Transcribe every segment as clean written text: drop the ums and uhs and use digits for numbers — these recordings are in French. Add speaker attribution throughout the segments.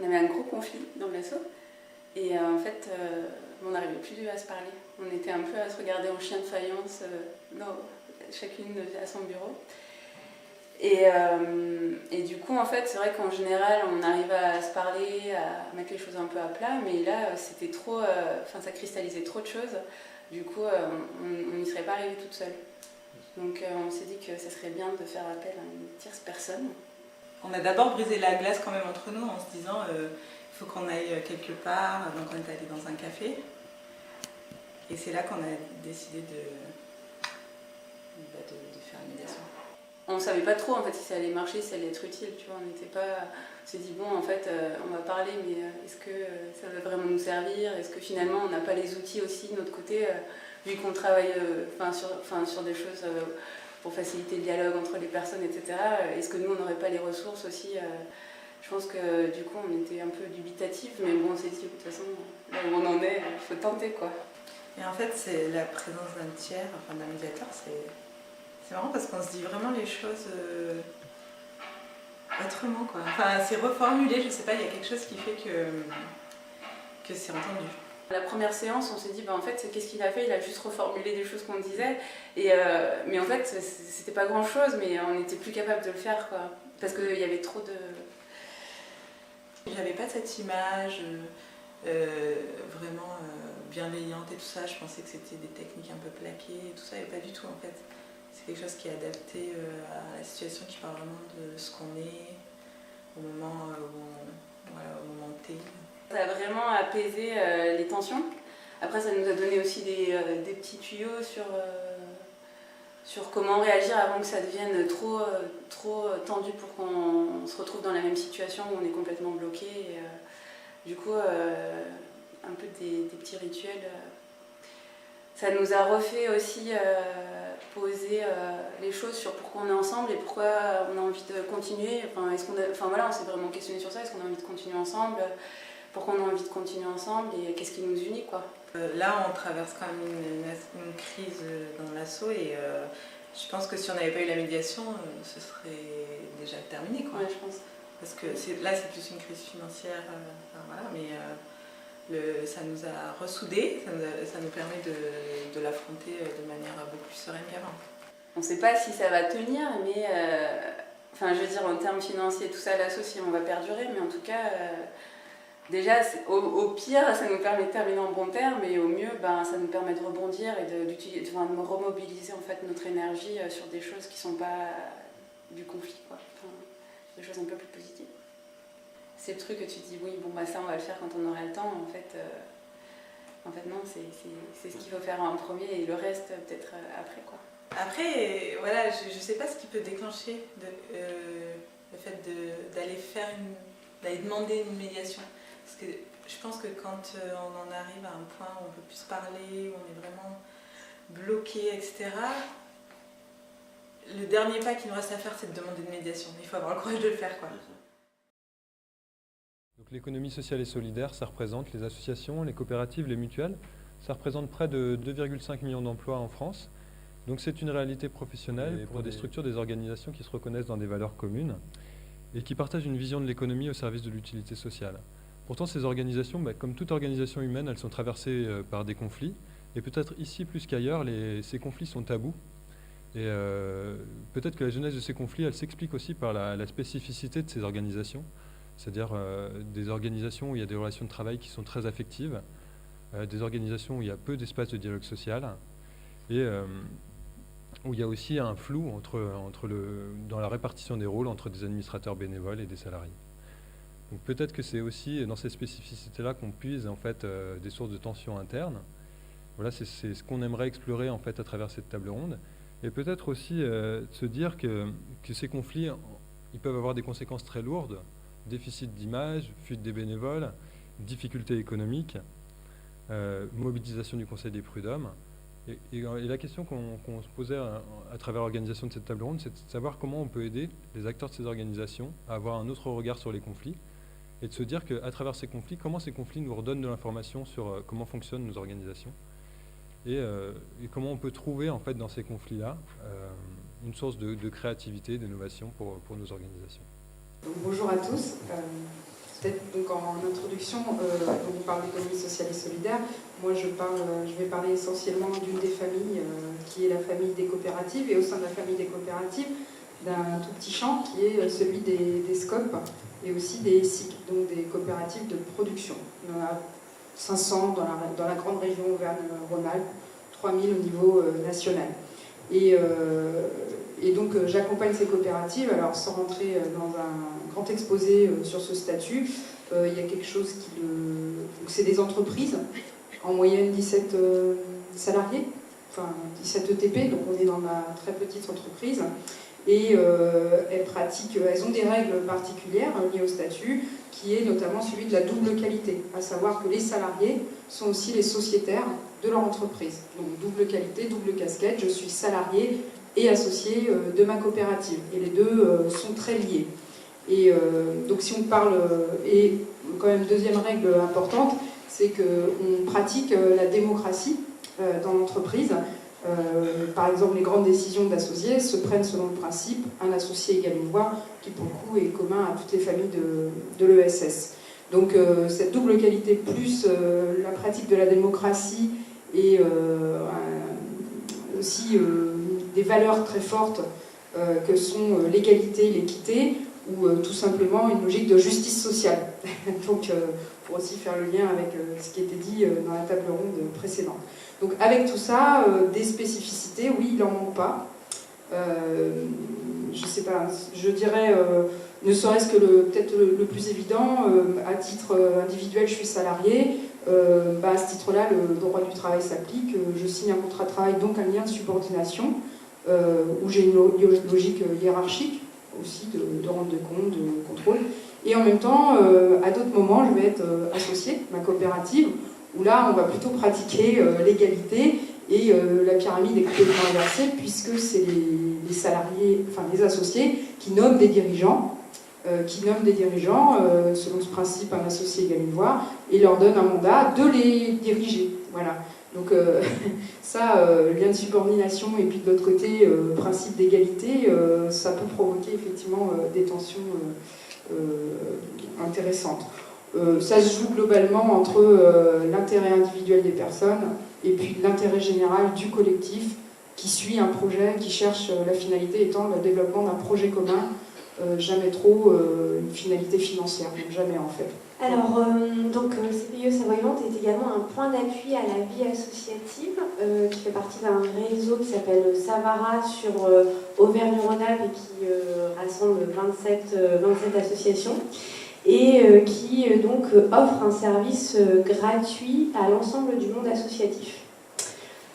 Speaker 1: On avait un gros conflit dans l'asso et en fait, on n'arrivait plus à se parler. On était un peu à se regarder en chien de faïence, chacune à son bureau. Et du coup, en fait, c'est vrai qu'en général, on arrive à se parler, à mettre les choses un peu à plat, mais là, c'était trop, ça cristallisait trop de choses. Du coup, on n'y serait pas arrivé toute seule. Donc, on s'est dit que ça serait bien de faire appel à une tierce personne.
Speaker 2: On a d'abord brisé la glace quand même entre nous en se disant il faut qu'on aille quelque part. Donc, on est allé dans un café. Et c'est là qu'on a décidé de faire une médiation.
Speaker 1: On ne savait pas trop en fait si ça allait marcher, si ça allait être utile, tu vois. On s'est dit bon en fait on va parler mais est-ce que ça va vraiment nous servir? Est-ce que finalement on n'a pas les outils aussi de notre côté vu qu'on travaille sur des choses pour faciliter le dialogue entre les personnes, etc. Est-ce que nous on n'aurait pas les ressources aussi Je pense que du coup on était un peu dubitatifs, mais bon on s'est dit de toute façon là où on en est, il faut tenter quoi.
Speaker 2: Et en fait c'est la présence d'un tiers, d'un médiateur, c'est marrant parce qu'on se dit vraiment les choses autrement, quoi. Enfin, c'est reformulé, je sais pas, il y a quelque chose qui fait que c'est entendu.
Speaker 1: La première séance, on s'est dit, en fait, qu'est-ce qu'il a fait? Il a juste reformulé des choses qu'on disait. Mais en fait, c'était pas grand-chose, mais on n'était plus capable de le faire, quoi. Parce qu'il y avait trop de...
Speaker 2: J'avais pas cette image vraiment bienveillante et tout ça. Je pensais que c'était des techniques un peu plaquées et tout ça, et pas du tout, en fait. C'est quelque chose qui est adapté à la situation, qui parle vraiment de ce qu'on est au moment au moment T.
Speaker 1: Ça a vraiment apaisé les tensions. Après, ça nous a donné aussi des petits tuyaux sur comment réagir avant que ça devienne trop tendu pour qu'on se retrouve dans la même situation où on est complètement bloqué. Du coup, un peu des petits rituels. Ça nous a refait aussi poser les choses sur pourquoi on est ensemble et pourquoi on a envie de continuer. On s'est vraiment questionné sur ça. Est-ce qu'on a envie de continuer ensemble? Pourquoi on a envie de continuer ensemble et qu'est-ce qui nous unit, quoi.
Speaker 2: Là, on traverse quand même une crise dans l'asso et je pense que si on n'avait pas eu la médiation, ce serait déjà terminé, quoi.
Speaker 1: Ouais, je pense.
Speaker 2: Parce que là, c'est plus une crise financière, mais ça nous a ressoudés, ça nous permet de l'affronter de manière beaucoup plus sereine qu'avant.
Speaker 1: On ne sait pas si ça va tenir, mais je veux dire, en termes financiers, tout ça, l'asso, si on va perdurer, mais en tout cas... Déjà, au pire, ça nous permet de terminer en bon terme, et au mieux, ça nous permet de rebondir et de remobiliser en fait, notre énergie sur des choses qui ne sont pas du conflit, quoi. Des choses un peu plus positives. C'est le truc que tu dis, oui, ça on va le faire quand on aura le temps. En fait non, c'est ce qu'il faut faire en premier et le reste peut-être après, quoi.
Speaker 2: Après, voilà, je ne sais pas ce qui peut déclencher le fait d'aller demander une médiation. Parce que je pense que quand on en arrive à un point où on ne peut plus se parler, où on est vraiment bloqué, etc., le dernier pas qu'il nous reste à faire, c'est de demander une médiation. Il faut avoir le courage de le faire, quoi.
Speaker 3: Donc l'économie sociale et solidaire, ça représente les associations, les coopératives, les mutuelles. Ça représente près de 2,5 millions d'emplois en France. Donc c'est une réalité professionnelle pour des structures, des organisations qui se reconnaissent dans des valeurs communes et qui partagent une vision de l'économie au service de l'utilité sociale. Pourtant, ces organisations, comme toute organisation humaine, elles sont traversées par des conflits. Et peut-être ici, plus qu'ailleurs, ces conflits sont tabous. Et peut-être que la genèse de ces conflits, elle s'explique aussi par la spécificité de ces organisations. C'est-à-dire des organisations où il y a des relations de travail qui sont très affectives, des organisations où il y a peu d'espace de dialogue social, et où il y a aussi un flou dans la répartition des rôles entre des administrateurs bénévoles et des salariés. Donc peut-être que c'est aussi dans ces spécificités-là qu'on puise en fait des sources de tension interne. Voilà, c'est ce qu'on aimerait explorer en fait à travers cette table ronde. Et peut-être aussi se dire que ces conflits, ils peuvent avoir des conséquences très lourdes, déficit d'image, fuite des bénévoles, difficultés économiques, mobilisation du Conseil des prud'hommes. Et la question qu'on se posait à travers l'organisation de cette table ronde, c'est de savoir comment on peut aider les acteurs de ces organisations à avoir un autre regard sur les conflits et de se dire qu'à travers ces conflits, comment ces conflits nous redonnent de l'information sur comment fonctionnent nos organisations et comment on peut trouver en fait dans ces conflits-là une source de créativité, d'innovation pour nos organisations.
Speaker 4: Donc, bonjour à tous. Peut-être donc en introduction, on parle d'économie sociale et solidaire. Moi, je vais parler essentiellement d'une des familles, qui est la famille des coopératives, et au sein de la famille des coopératives, d'un tout petit champ qui est celui des SCOP et aussi des SIC, donc des coopératives de production. Il y en a 500 dans la grande région Auvergne-Rhône-Alpes, 3000 au niveau national. Et donc j'accompagne ces coopératives, alors sans rentrer dans un grand exposé sur ce statut, il y a quelque chose c'est des entreprises, en moyenne 17 salariés, enfin 17 ETP, donc on est dans ma très petite entreprise, et elles ont des règles particulières liées au statut, qui est notamment celui de la double qualité, à savoir que les salariés sont aussi les sociétaires de leur entreprise. Donc double qualité, double casquette, je suis salarié et associé de ma coopérative. Et les deux sont très liés. Et donc si on parle, et quand même deuxième règle importante, c'est qu'on pratique la démocratie dans l'entreprise. Par exemple, les grandes décisions d'associés se prennent selon le principe un associé égale une voix, qui pour le coup est commun à toutes les familles de l'ESS. Donc cette double qualité plus la pratique de la démocratie et aussi des valeurs très fortes que sont l'égalité, l'équité, ou tout simplement une logique de justice sociale. Donc pour aussi faire le lien avec ce qui était dit dans la table ronde précédente. Donc avec tout ça, des spécificités, oui, il n'en manque pas. Je sais pas, je dirais, ne serait-ce que peut-être le plus évident, à titre individuel, je suis salarié, à ce titre-là, le droit du travail s'applique, je signe un contrat de travail, donc un lien de subordination, où j'ai une logique hiérarchique, aussi de rendre de compte, de contrôle. Et en même temps, à d'autres moments, je vais être associé, ma coopérative, où là, on va plutôt pratiquer l'égalité et la pyramide est complètement inversée, puisque c'est les salariés, enfin les associés, qui nomment des dirigeants, selon ce principe, un associé égale une voix, et leur donnent un mandat de les diriger. Voilà. Donc lien de subordination, et puis de l'autre côté, principe d'égalité, ça peut provoquer effectivement des tensions intéressantes. Ça se joue globalement entre l'intérêt individuel des personnes et puis l'intérêt général du collectif qui suit un projet, qui cherche la finalité étant le développement d'un projet commun, jamais trop une finalité financière, jamais en fait.
Speaker 5: Alors, CPIE Savoie-Vivante est également un point d'appui à la vie associative qui fait partie d'un réseau qui s'appelle Savara sur Auvergne-Rhône-Alpes et qui rassemble 27 associations et qui donc offre un service gratuit à l'ensemble du monde associatif.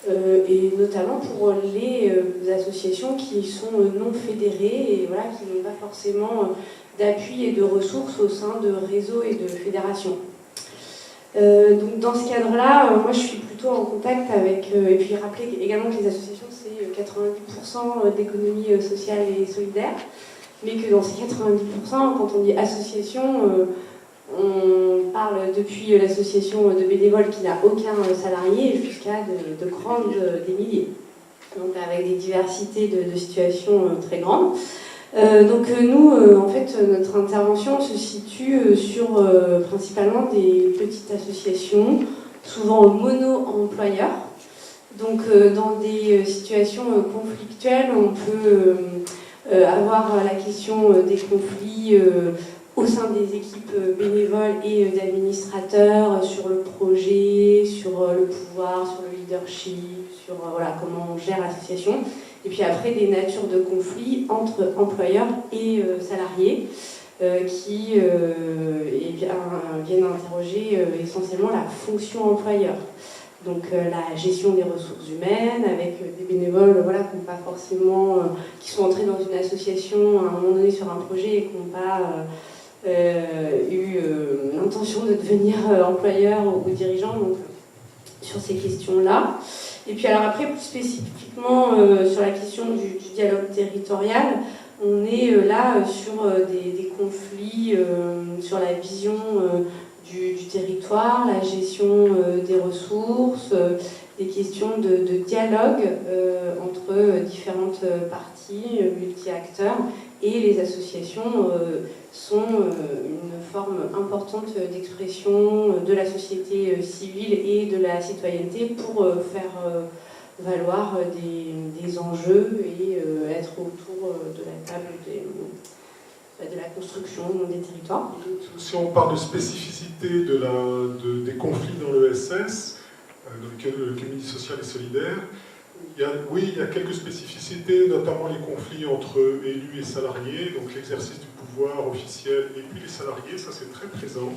Speaker 5: Et notamment pour les associations qui sont non fédérées et voilà, qui n'ont pas forcément d'appui et de ressources au sein de réseaux et de fédérations. Donc dans ce cadre-là, moi je suis plutôt en contact avec, et puis rappeler également que les associations c'est 90% d'économie sociale et solidaire, mais que dans ces 90%, quand on dit association, on parle depuis l'association de bénévoles qui n'a aucun salarié jusqu'à de grandes, des milliers. Donc avec des diversités de situations très grandes. Donc nous, en fait, notre intervention se situe sur principalement des petites associations, souvent mono-employeurs. Donc dans des situations conflictuelles, on peut avoir la question des conflits au sein des équipes bénévoles et d'administrateurs sur le projet, sur le pouvoir, sur le leadership, sur comment on gère l'association. Et puis après, des natures de conflits entre employeurs et salariés qui viennent interroger essentiellement la fonction employeur. Donc la gestion des ressources humaines avec des bénévoles qui n'ont pas forcément, qui sont entrés dans une association à un moment donné sur un projet et qui n'ont pas eu l'intention de devenir employeur ou dirigeant, donc sur ces questions-là. Et puis alors après, plus spécifiquement sur la question du dialogue territorial, on est là sur des conflits, sur la vision du territoire, la gestion des ressources, des questions de dialogue entre différentes parties, multi-acteurs, Et les associations sont une forme importante d'expression de la société civile et de la citoyenneté pour faire valoir des enjeux et être autour de la table de la construction des territoires.
Speaker 6: Si on parle de spécificité des conflits dans l'ESS, dans le comité social et solidaire, il y a quelques spécificités, notamment les conflits entre élus et salariés, donc l'exercice du pouvoir officiel et puis les salariés, ça c'est très présent.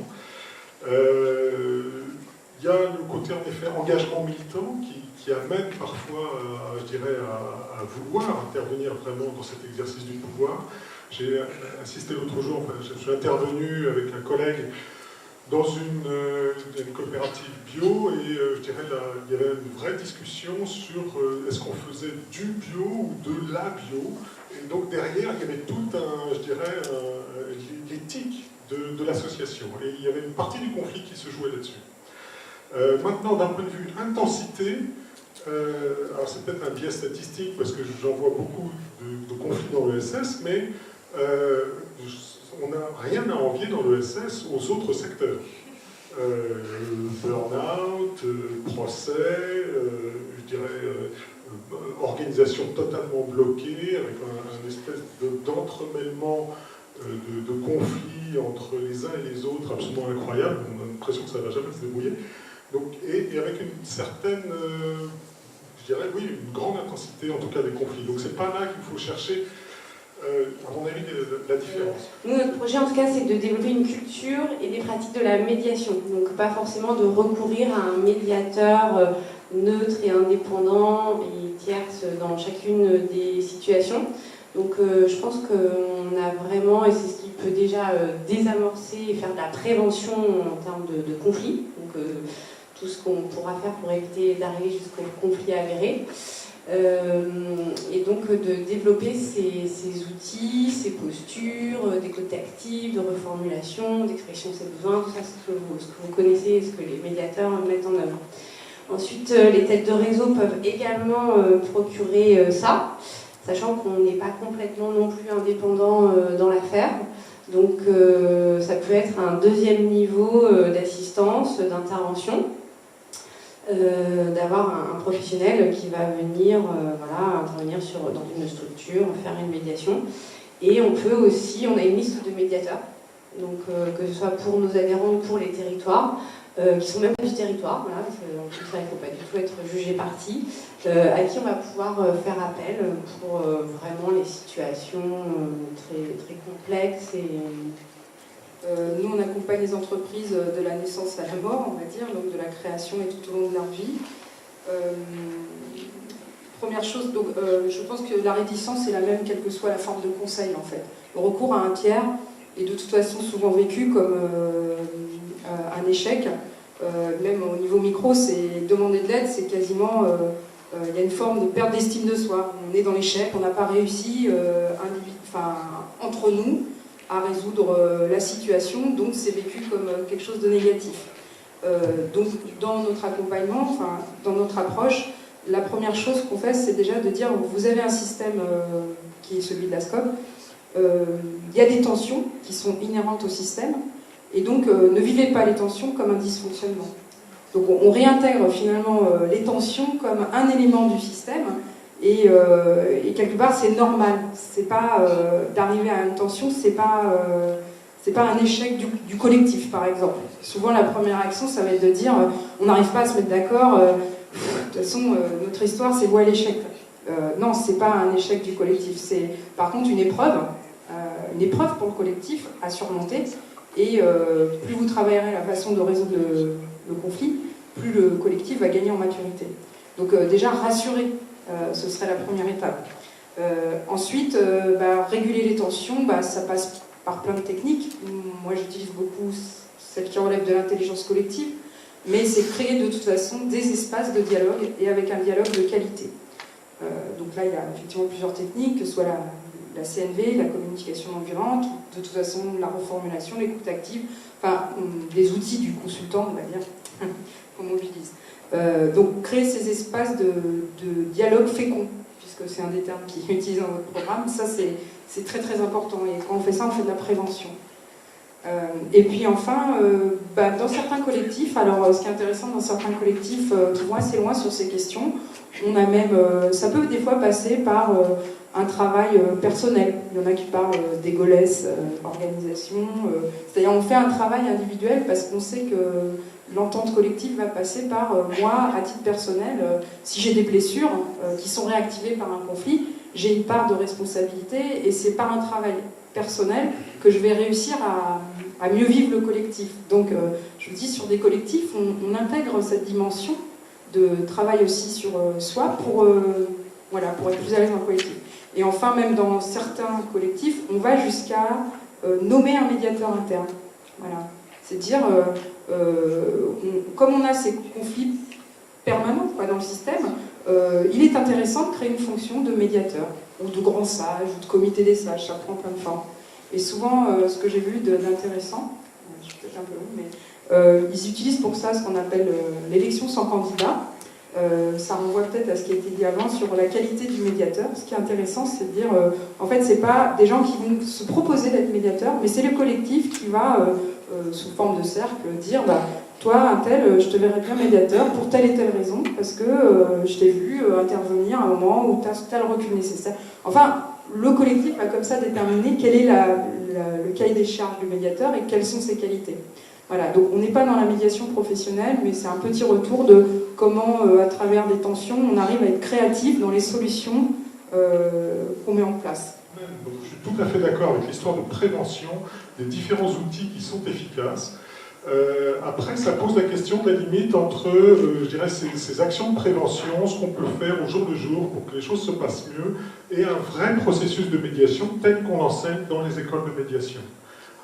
Speaker 6: Il y a le côté en effet engagement militant qui amène parfois, je dirais, à vouloir intervenir vraiment dans cet exercice du pouvoir. J'ai assisté l'autre jour, enfin, je suis intervenu avec un collègue dans une coopérative bio et je dirais il y avait une vraie discussion sur est-ce qu'on faisait du bio ou de la bio. Et donc derrière, il y avait tout je dirais, l'éthique de l'association. Et il y avait une partie du conflit qui se jouait là-dessus. Maintenant, d'un point de vue intensité, alors c'est peut-être un biais statistique parce que j'en vois beaucoup de conflits dans l'ESS, mais on n'a rien à envier dans l'ESS aux autres secteurs. Burn-out, procès, je dirais organisation totalement bloquée, avec un espèce d'entremêlement de conflits entre les uns et les autres absolument incroyable. On a l'impression que ça ne va jamais se débrouiller. Donc, et avec une certaine, je dirais, oui, une grande intensité en tout cas des conflits. Donc c'est pas là qu'il faut chercher, à mon avis, la différence.
Speaker 5: Nous, notre projet en tout cas, c'est de développer une culture et des pratiques de la médiation. Donc pas forcément de recourir à un médiateur neutre et indépendant et tierce dans chacune des situations. Donc je pense qu'on a vraiment, et c'est ce qui peut déjà désamorcer et faire de la prévention en termes de conflits. Donc tout ce qu'on pourra faire pour éviter d'arriver jusqu'au conflit avéré. Et donc de développer ces outils, ces postures, d'écoute active, de reformulation, d'expression de ses besoins, tout ça, ce que vous connaissez, ce que les médiateurs mettent en œuvre. Ensuite, les têtes de réseau peuvent également procurer ça, sachant qu'on n'est pas complètement non plus indépendant dans l'affaire. Donc ça peut être un deuxième niveau d'assistance, d'intervention. D'avoir un professionnel qui va venir intervenir dans une structure, faire une médiation. Et on peut aussi, on a une liste de médiateurs, donc que ce soit pour nos adhérents ou pour les territoires, qui sont même du territoire, voilà, parce qu'il ne faut pas du tout être jugé parti, à qui on va pouvoir faire appel pour vraiment les situations très, très complexes et
Speaker 4: nous, on accompagne les entreprises de la naissance à la mort, on va dire, donc de la création et tout au long de leur vie. Première chose, donc, je pense que la réticence est la même, quelle que soit la forme de conseil, en fait. Le recours à un tiers est de toute façon souvent vécu comme un échec. Même au niveau micro, c'est demander de l'aide, c'est quasiment... il y a une forme de perte d'estime de soi. On est dans l'échec, on n'a pas réussi entre nous à résoudre la situation, donc c'est vécu comme quelque chose de négatif. Donc dans notre accompagnement, dans notre approche, la première chose qu'on fait, c'est déjà de dire, vous avez un système qui est celui de la SCOP, il y a des tensions qui sont inhérentes au système, et donc ne vivez pas les tensions comme un dysfonctionnement. Donc on réintègre finalement les tensions comme un élément du système, et quelque part c'est normal. C'est pas d'arriver à une tension, c'est pas un échec du collectif par exemple. Souvent la première action ça va être de dire on n'arrive pas à se mettre d'accord, de toute façon notre histoire c'est voie à l'échec. Non, c'est pas un échec du collectif, c'est par contre une épreuve pour le collectif à surmonter, et plus vous travaillerez la façon de résoudre le conflit, plus le collectif va gagner en maturité. Donc déjà rassurer, ce serait la première étape. Ensuite, réguler les tensions, ça passe par plein de techniques. Moi j'utilise beaucoup celles qui relèvent de l'intelligence collective, mais c'est créer de toute façon des espaces de dialogue, et avec un dialogue de qualité. Donc là il y a effectivement plusieurs techniques, que ce soit la CNV, la communication non violente, de toute façon la reformulation, l'écoute active, les outils du consultant, on va dire, qu'on mobilise. Donc créer ces espaces de dialogue fécond, puisque c'est un des termes qui est utilisé dans votre programme, ça C'est très très important. Et quand on fait ça, on fait de la prévention. Et puis enfin, dans certains collectifs, alors ce qui est intéressant dans certains collectifs qui vont assez loin sur ces questions, on a même, ça peut des fois passer par un travail personnel. Il y en a qui parlent d'égolesse, organisation. C'est-à-dire on fait un travail individuel parce qu'on sait que l'entente collective va passer par moi, à titre personnel, si j'ai des blessures qui sont réactivées par un conflit, j'ai une part de responsabilité et c'est par un travail personnel que je vais réussir à mieux vivre le collectif. Donc je vous dis, sur des collectifs, on intègre cette dimension de travail aussi sur soi pour être plus à l'aise dans le collectif. Et enfin, même dans certains collectifs, on va jusqu'à nommer un médiateur interne. Voilà. C'est-à-dire, comme on a ces conflits permanents dans le système, il est intéressant de créer une fonction de médiateur, ou de grand sage, ou de comité des sages, ça prend plein de formes. Et souvent, ce que j'ai vu d'intéressant, je suis peut-être un peu long, mais ils utilisent pour ça ce qu'on appelle l'élection sans candidat. Ça renvoie peut-être à ce qui a été dit avant sur la qualité du médiateur. Ce qui est intéressant, c'est de dire, en fait, c'est pas des gens qui vont se proposer d'être médiateurs, mais c'est le collectif qui va, sous forme de cercle, dire, toi, un tel, je te verrais bien médiateur pour telle et telle raison, parce que je t'ai vu intervenir à un moment où tu as le recul nécessaire. Enfin, le collectif va comme ça déterminer quel est le cahier des charges du médiateur et quelles sont ses qualités. Voilà, donc on n'est pas dans la médiation professionnelle, mais c'est un petit retour de comment, à travers des tensions, on arrive à être créatif dans les solutions qu'on met en place.
Speaker 6: Donc, je suis tout à fait d'accord avec l'histoire de prévention, des différents outils qui sont efficaces. Après, ça pose la question de la limite entre, je dirais, ces actions de prévention, ce qu'on peut faire au jour le jour pour que les choses se passent mieux, et un vrai processus de médiation tel qu'on l'enseigne dans les écoles de médiation.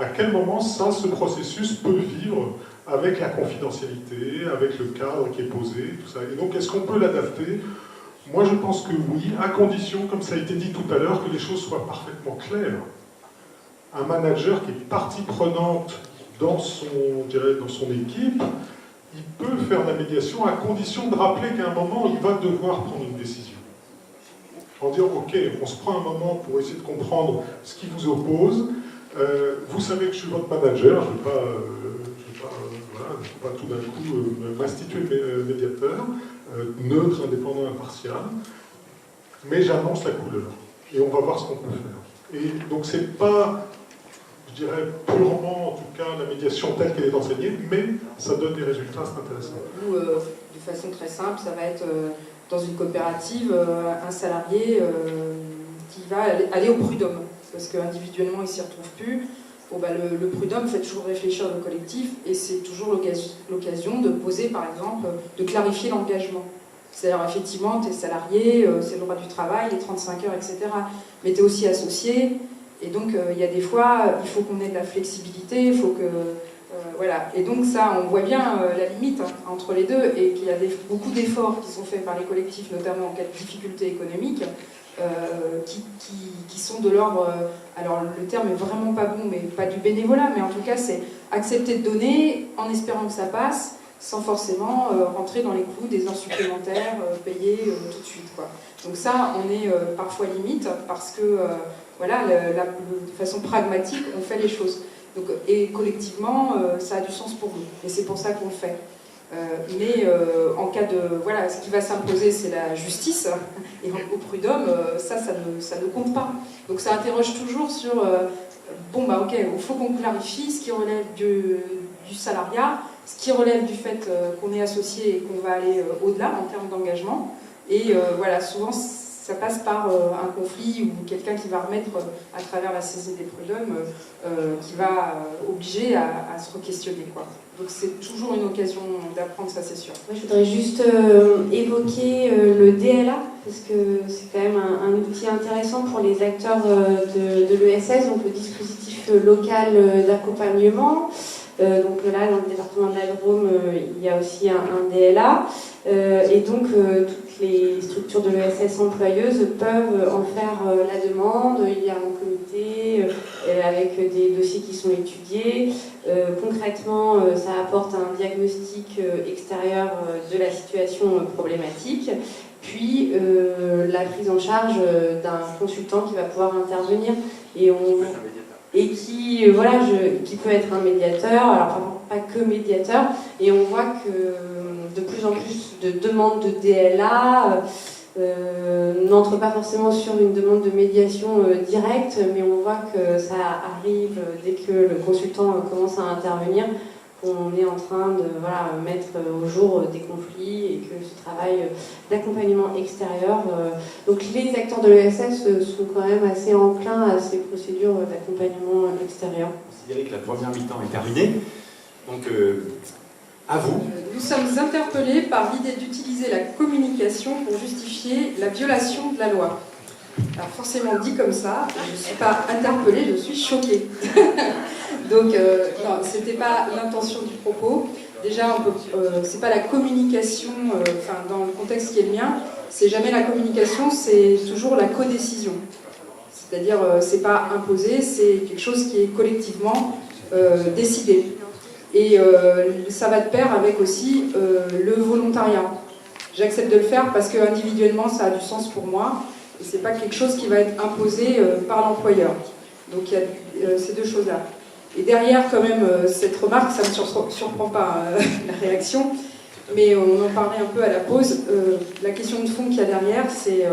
Speaker 6: À quel moment ce processus peut vivre avec la confidentialité, avec le cadre qui est posé, tout ça. Et donc, est-ce qu'on peut l'adapter? Moi, je pense que oui, à condition, comme ça a été dit tout à l'heure, que les choses soient parfaitement claires. Un manager qui est partie prenante dans son équipe, il peut faire la médiation à condition de rappeler qu'à un moment, il va devoir prendre une décision. En disant, ok, on se prend un moment pour essayer de comprendre ce qui vous oppose. Vous savez que je suis votre manager, je ne vais pas tout d'un coup m'instituer médiateur, neutre, indépendant, impartial, mais j'annonce la couleur. Et on va voir ce qu'on peut faire. Et donc c'est pas, je dirais, purement, en tout cas, la médiation telle qu'elle est enseignée, mais ça donne des résultats, c'est intéressant.
Speaker 4: Ou, de façon très simple, ça va être dans une coopérative, un salarié qui va aller au prud'homme, parce qu'individuellement, il ne s'y retrouve plus. Bon, le prud'homme fait toujours réfléchir le collectif, et c'est toujours l'occasion de poser, par exemple, de clarifier l'engagement. C'est-à-dire, effectivement, tu es salarié, c'est le droit du travail, les 35 heures, etc. Mais tu es aussi associé, et donc il y a des fois, il faut qu'on ait de la flexibilité, il faut que... voilà. Et donc ça, on voit bien la limite entre les deux, et qu'il y a beaucoup d'efforts qui sont faits par les collectifs, notamment en cas de difficultés économiques, qui sont de l'ordre, alors le terme est vraiment pas bon, mais pas du bénévolat, mais en tout cas c'est accepter de donner en espérant que ça passe, sans forcément rentrer dans les clous des heures supplémentaires payées tout de suite, quoi. Donc ça, on est parfois limite, parce que voilà, de façon pragmatique, on fait les choses. Donc, et collectivement, ça a du sens pour nous, et c'est pour ça qu'on le fait. Mais en cas de... Voilà, ce qui va s'imposer, c'est la justice, et au prud'homme, ça ne compte pas. Donc ça interroge toujours sur, ok, il faut qu'on clarifie ce qui relève du salariat, ce qui relève du fait qu'on est associé et qu'on va aller au-delà en termes d'engagement. Et voilà, souvent, ça passe par un conflit ou quelqu'un qui va remettre à travers la saisie des prud'hommes, qui va obliger à se re-questionner, quoi. Donc c'est toujours une occasion d'apprendre, ça c'est sûr.
Speaker 5: Moi, je voudrais juste évoquer le DLA, parce que c'est quand même un outil intéressant pour les acteurs de l'ESS, donc le dispositif local d'accompagnement. Donc là, dans le département de la Drôme, il y a aussi un DLA. Et donc, toutes les structures de l'ESS employeuses peuvent en faire la demande. Il y a un comité avec des dossiers qui sont étudiés. Concrètement, ça apporte un diagnostic extérieur de la situation problématique. puis la prise en charge d'un consultant qui va pouvoir intervenir et qui, qui peut être un médiateur, alors pas que médiateur, et on voit que de plus en plus de demandes de DLA n'entrent pas forcément sur une demande de médiation directe, mais on voit que ça arrive dès que le consultant commence à intervenir. On est en train de mettre au jour des conflits et que ce travail d'accompagnement extérieur. Donc les acteurs de l'ESS sont quand même assez enclins à ces procédures d'accompagnement extérieur.
Speaker 7: Considérez que la première mi-temps est terminée. Donc à vous.
Speaker 4: Nous sommes interpellés par l'idée d'utiliser la communication pour justifier la violation de la loi. Alors forcément dit comme ça, je ne suis pas interpellée, je suis choquée. Donc non, c'était pas l'intention du propos. Déjà, c'est pas la communication, dans le contexte qui est le mien, c'est jamais la communication, c'est toujours la codécision. C'est-à-dire, c'est pas imposé, c'est quelque chose qui est collectivement décidé. Et ça va de pair avec aussi le volontariat. J'accepte de le faire parce que individuellement, ça a du sens pour moi. Et c'est pas quelque chose qui va être imposé par l'employeur. Donc il y a ces deux choses-là. Et derrière, quand même, cette remarque, ça ne me surprend pas la réaction, mais on en parlait un peu à la pause. La question de fond qu'il y a derrière, c'est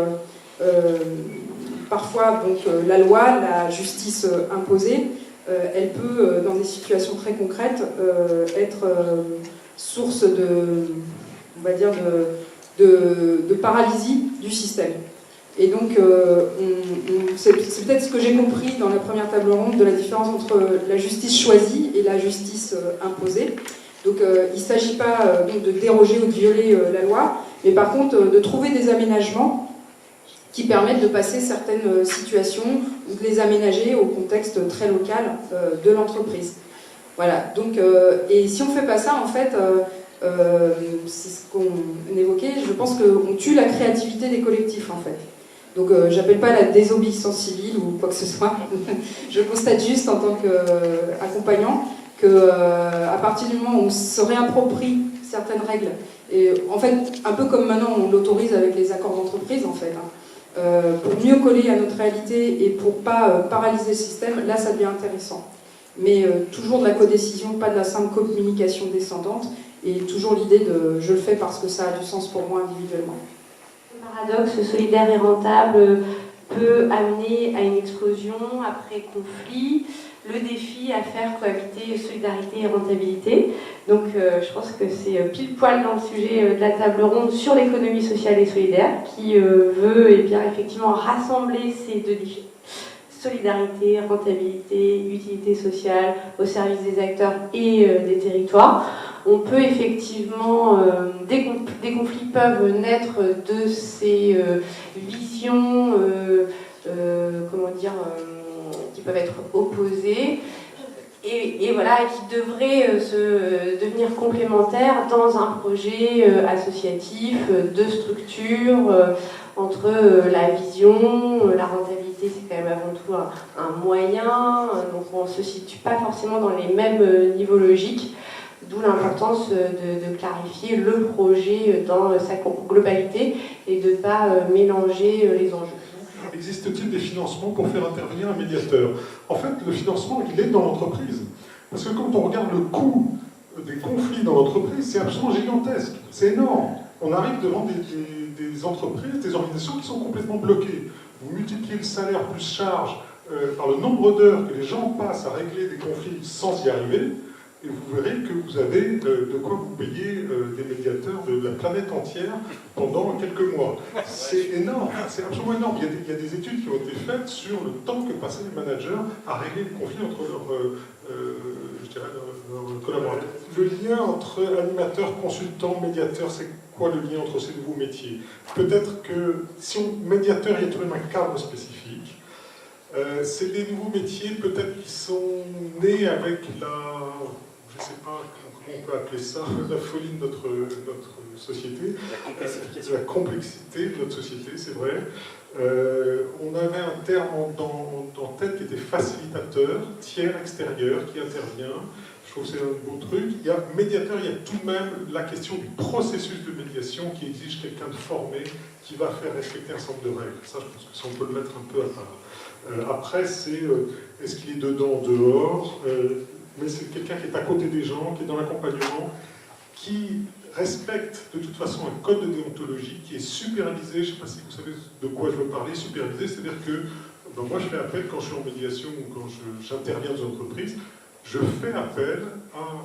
Speaker 4: parfois donc, la loi, la justice imposée, elle peut, dans des situations très concrètes, être source on va dire, de paralysie du système. Et donc, c'est peut-être ce que j'ai compris dans la première table ronde de la différence entre la justice choisie et la justice imposée. Donc, il ne s'agit pas de déroger ou de violer la loi, mais par contre de trouver des aménagements qui permettent de passer certaines situations ou de les aménager au contexte très local de l'entreprise. Voilà. Donc, et si on ne fait pas ça, en fait, c'est ce qu'on évoquait, je pense qu'on tue la créativité des collectifs, en fait. Donc j'appelle pas à la désobéissance civile ou quoi que ce soit. Je constate juste en tant qu'accompagnant qu'à partir du moment où on se réapproprie certaines règles, et en fait un peu comme maintenant on l'autorise avec les accords d'entreprise en fait, pour mieux coller à notre réalité et pour pas paralyser le système, là ça devient intéressant. Mais toujours de la codécision, pas de la simple communication descendante, et toujours l'idée de je le fais parce que ça a du sens pour moi individuellement.
Speaker 5: Paradoxe solidaire et rentable peut amener à une explosion après conflit, le défi à faire cohabiter solidarité et rentabilité. Donc je pense que c'est pile poil dans le sujet de la table ronde sur l'économie sociale et solidaire qui veut effectivement rassembler ces deux défis. Solidarité, rentabilité, utilité sociale au service des acteurs et des territoires. On peut effectivement, des conflits peuvent naître de ces visions, qui peuvent être opposées et qui devraient devenir complémentaires dans un projet associatif de structure entre la vision, la rentabilité, c'est quand même avant tout un moyen, donc on ne se situe pas forcément dans les mêmes niveaux logiques. D'où l'importance de clarifier le projet dans sa globalité et de ne pas mélanger les enjeux.
Speaker 6: Existe-t-il des financements pour faire intervenir un médiateur? En fait, le financement, il est dans l'entreprise. Parce que quand on regarde le coût des conflits dans l'entreprise, c'est absolument gigantesque. C'est énorme. On arrive devant des entreprises, des organisations qui sont complètement bloquées. Vous multipliez le salaire plus charge par le nombre d'heures que les gens passent à régler des conflits sans y arriver, et vous verrez que vous avez de quoi vous payer des médiateurs de la planète entière pendant quelques mois. C'est énorme, c'est absolument énorme. Il y a des études qui ont été faites sur le temps que passaient les managers à régler les conflits entre leurs collaborateurs. Le lien entre animateur, consultant, médiateur, c'est quoi le lien entre ces nouveaux métiers? Peut-être que si médiateur, il y a tout de même un cadre spécifique. C'est des nouveaux métiers peut-être qui sont nés avec je ne sais pas comment on peut appeler ça, la folie de notre société. La complexité de notre société, c'est vrai. On avait un terme en tête qui était facilitateur, tiers extérieur, qui intervient. Je trouve que c'est un beau truc. Il y a médiateur, il y a tout de même la question du processus de médiation qui exige quelqu'un de formé qui va faire respecter un certain nombre de règles. Ça, je pense que ça, on peut le mettre un peu à part. Après, c'est est-ce qu'il est dedans, dehors, mais c'est quelqu'un qui est à côté des gens, qui est dans l'accompagnement, qui respecte de toute façon un code de déontologie qui est supervisé. Je ne sais pas si vous savez de quoi je veux parler. Supervisé, c'est-à-dire que moi, je fais appel quand je suis en médiation ou quand j'interviens dans une entreprise. Je fais appel à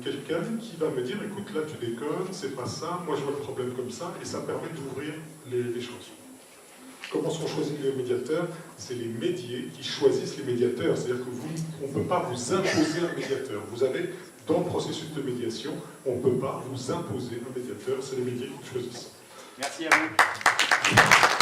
Speaker 6: quelqu'un qui va me dire, écoute, là tu déconnes, c'est pas ça, moi je vois le problème comme ça, et ça permet d'ouvrir les choses. Comment sont choisis les médiateurs? C'est les médiés qui choisissent les médiateurs, c'est-à-dire qu'on ne peut pas vous imposer un médiateur. Vous avez, dans le processus de médiation, on ne peut pas vous imposer un médiateur, c'est les médias qui le choisissent.
Speaker 7: Merci à vous.